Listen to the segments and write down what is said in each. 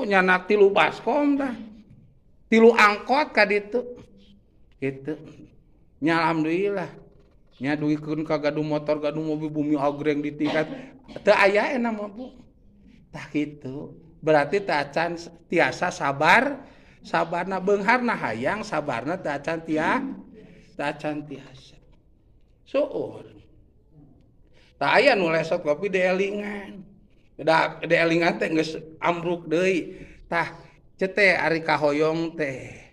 nyanak 3 baskom tah 3 angkot ka ditu kitu nya alhamdulillah nya duikeun ka gaduh motor gaduh mobil bumi agreng di tingkat teu aya enak mah Bu tah kitu berarti teu acan tiasa sabarna beungharna hayang sabarna teu acan tiasa suur tah aya nu lesot kopi deelingan da deelingan teh geus ambruk deui tah cete ari kahoyong teh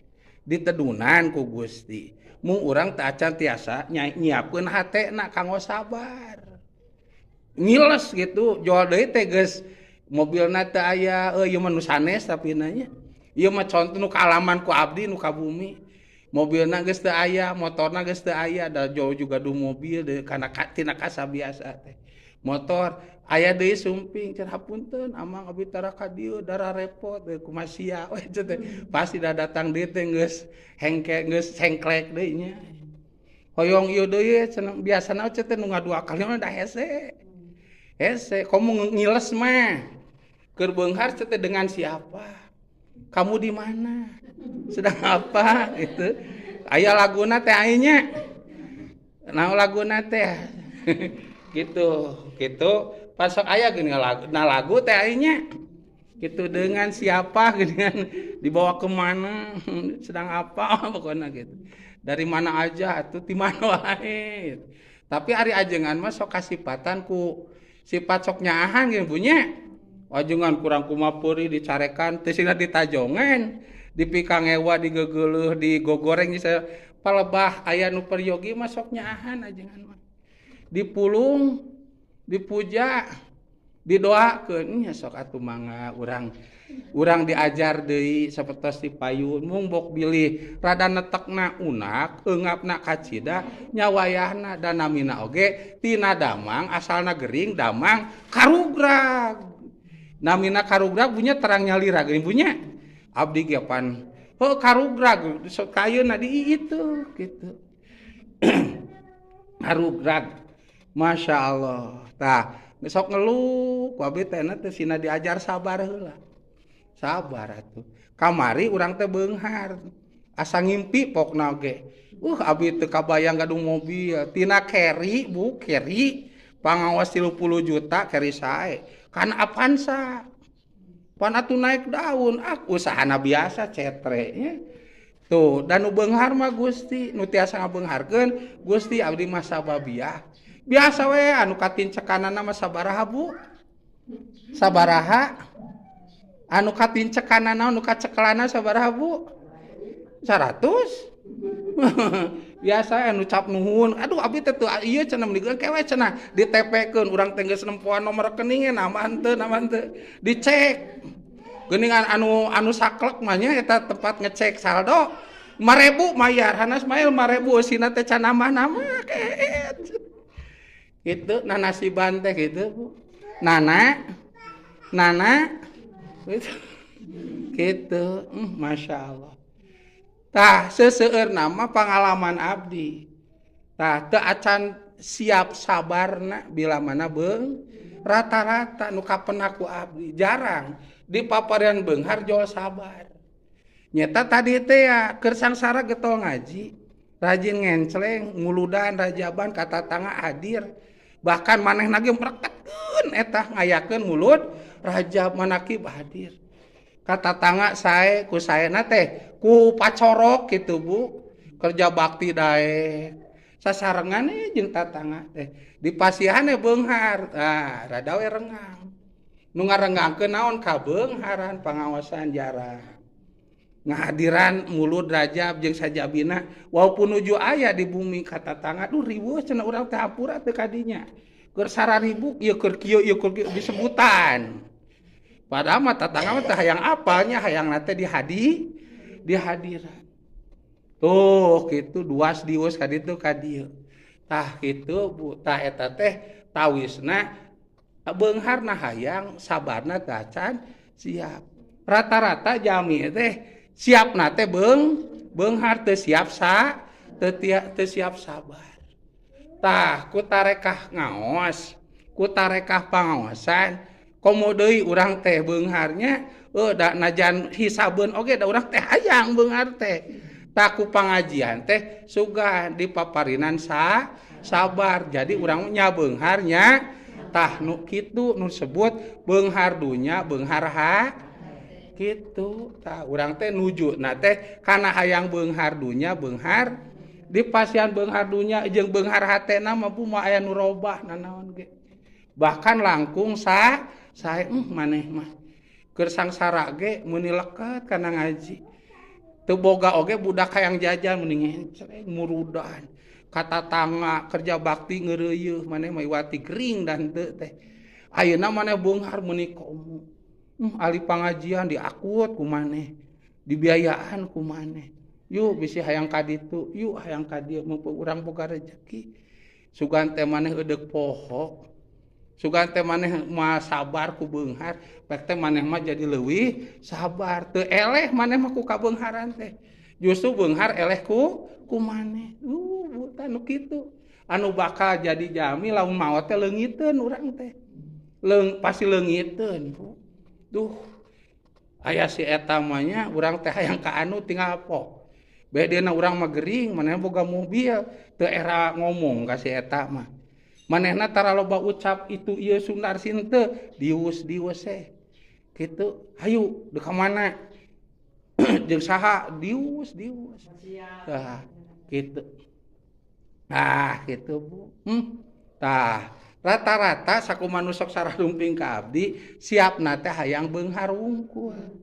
ditedunan ku Gusti mung urang teu acan tiasa nyiapkeun hatena kanggo sabar ngiles gitu jual deui teh geus mobilna teu aya ieu mah nu sanes tapi nanya ieu mah contoh nu kaalaman ku abdi nu ka bumi mobilna geus teu aya motorna geus teu aya da jauh juga du mobil deui kana tina kasabiasa teh motor aya deui sumping cenah hapunten amang abdi tara ka dieu dara repot kumaha sia we teh pasti da datang deui teh geus hengklek deui nya hoyong ieu deui cenah biasana teh nu ngadua kali mah da hese kamu ngiles mah keur beunghar teh dengan siapa kamu di mana sedang apa itu aya laguna teh aing naon laguna teh gitu pasok aya geuning lagu teh aing gitu dengan siapa dengan dibawa ke mana sedang apa pokoknya gitu dari mana aja atuh ti mana wae tapi ari ajengan mah sok kasipatan ku sifat sok nyaahan gitu punya ajengan kurang kumapeuri dicarekan teu sina ditajongan dipikang ewa digegeuleuh digogoreng bisa palebah aya nu peryogi mah sok nyaahan ajengan mah dipulung dipuja didoakeun nya sok atuh mangga urang diajar deui sapertos ti payun mung bok bilih rada netekna unak eungapna kacida nya wayahna dan namina oge tina damang asalna gering damang karugrag namina karugrag punya terang nyalira geuning punya abdi ge pan karugrag sok kayeuna di itu gitu karugrag Masya Allah tah sok ngeluh ku abdi teh teh sina diajar sabar heula sabar atuh kamari urang teh beunghar asa ngimpi pokna ge abdi teu kabayang gaduh mobil tina carry Bu carry pangawas 30 juta carry sae kan Avanza pan atuh naik daun usahana biasa cetre nya tuh dan nu beunghar mah Gusti nu tiasa ngabeungharkeun Gusti abdi mah sababiah biasa we anu katincekanana mah sabaraha Bu sabaraha anu katincekanana anu kacekelana sabaraha Bu 100 biasa anu cap nuhun aduh abdi teh teu ieu cenah mendingan kewe cenah ditepekeun urang teh geus nempoan nomor rekeningna naman teu dicek geuningan anu saklek mah nya eta tempat ngecek saldo 5.000 mayar hanas mayar 5.000 sina teh can nambah-nambah keet gitu nah nasiban teh gitu Bu nana gitu Masya Allah tah seseueur nama pengalaman abdi tah teu acan siap sabarna bila mana beung rata-rata nu kapenaku abdi jarang di paparian beunghar jol sabar nyata tadi teh ya keur sangsara getol ngaji rajin ngenceleng nguludan rajaban kata tangga hadir bahkan manehna ge mrekekeun eta ngayakeun mulut rajab manakib hadir kata tangga sae ku saena teh ku pacorok gitu Bu kerja bakti daek sasarengan jeung tatangga teh di pasihan beunghar rada we rengang nu ngarengangkeun naon ka beungharan pangawasan jarang ngahadiran mulut rajab jeung sajabina walaupun nuju aya di bumi kata tangga duh riweuh cenah urang teh hampura teu kadinya keur 1.000 ieu keur kieu disebutan padahal mah tatangga mah teh hayang apalnya hayangna teh dihadiran tuh kitu duas dius ka ditu ka dieu tah kitu Bu tah eta teh tawisna beungharna hayang sabarna teh acan siap rata-rata jami teh siapna teh beunghar teu siap teu siap sabar tah ku tarekah ngaos ku tarekah pangaosan komo deui urang teh beungharnya da najan hisabeun oge da urang teh hayang beunghar teh. Tah ku pangajian teh sugah dipaparinan sabar. Jadi urang nya beunghar nya tah nu kitu nu sebut beunghar dunya beunghar kitu. Tah urang teh nujuna teh kana hayang beunghar dunya beunghar di pasian beunghar dunya jeung beunghar hatena mah bu aya nu robah nanaon ge. Bahkan langkung sae maneh mah keur sangsara ge meuni leket kana ngaji. Teu boga oge budak hayang jajan mending murudan. Kata tangga kerja bakti ngeureuyeuh maneh mah iwati gering dan teu teh. Ayeuna maneh beunghar meuni komo. Ali pangajian diakut ku maneh. Dibiayaan ku maneh. Yuk bisi hayang ka ditu, yuk hayang ka dieu mumpung urang boga rezeki. Sugan teh maneh eudeuh poho. Sugan teh maneh mah sabar ku beunghar, pek teh maneh mah jadi leuwih sabar. Teu eleh maneh mah ku kabeungharan teh. Justru beunghar eleh ku maneh. Buta nu kitu. Anu bakal jadi jami lamun maot teh leungiteun urang teh. Pasti leungiteun, Bu. Duh. Aya si eta mah nya urang teh hayang ka anu tinggal po. Bedena urang mah gering, maneh boga mobil, teu era ngomong ka si eta mah. Manehna tara loba ucap itu ieu sundar sinte dius-dius kitu. Hayu deu ka mana? Jeung saha? Dius. Tah, kitu. Kitu Bu. Tah, rata-rata sakumaha sok saradumping ka abdi, siapna teh hayang beunghar wungkul.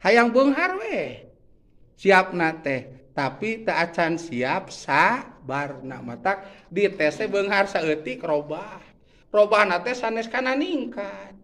Hayang beunghar we. Siapna teh, tapi teu acan siap sabarna matak di tes teh beunghar saeutik robah. Robahna teh sanes kana ningkat.